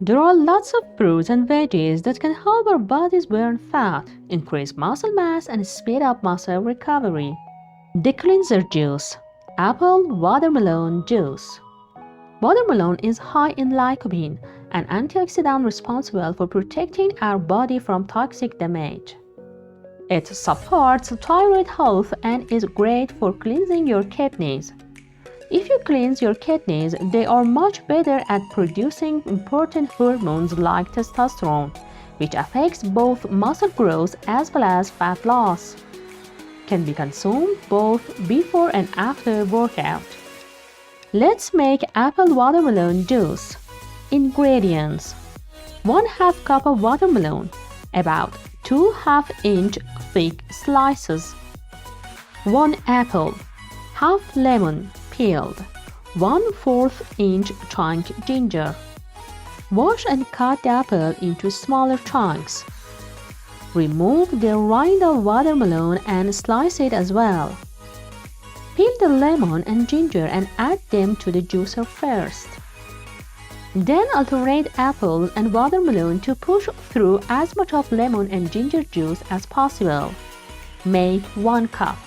There are lots of fruits and veggies that can help our bodies burn fat, increase muscle mass, and speed up muscle recovery. The cleanser juice. Apple watermelon juice. Watermelon is high in lycopene, an antioxidant responsible for protecting our body from toxic damage. It supports thyroid health and is great for cleansing your kidneys. If you cleanse your kidneys, they are much better at producing important hormones like testosterone, which affects both muscle growth as well as fat loss. Can be consumed both before and after workout. Let's make apple watermelon juice. Ingredients: 1/2 cup of watermelon, about 2 1/2-inch thick slices, 1 apple, half lemon peeled, 1/4 inch chunk ginger. Wash and cut the apple into smaller chunks. Remove the rind of watermelon and slice it as well. Peel the lemon and ginger and add them to the juicer first. Then alternate apple and watermelon to push through as much of lemon and ginger juice as possible. Make 1 cup.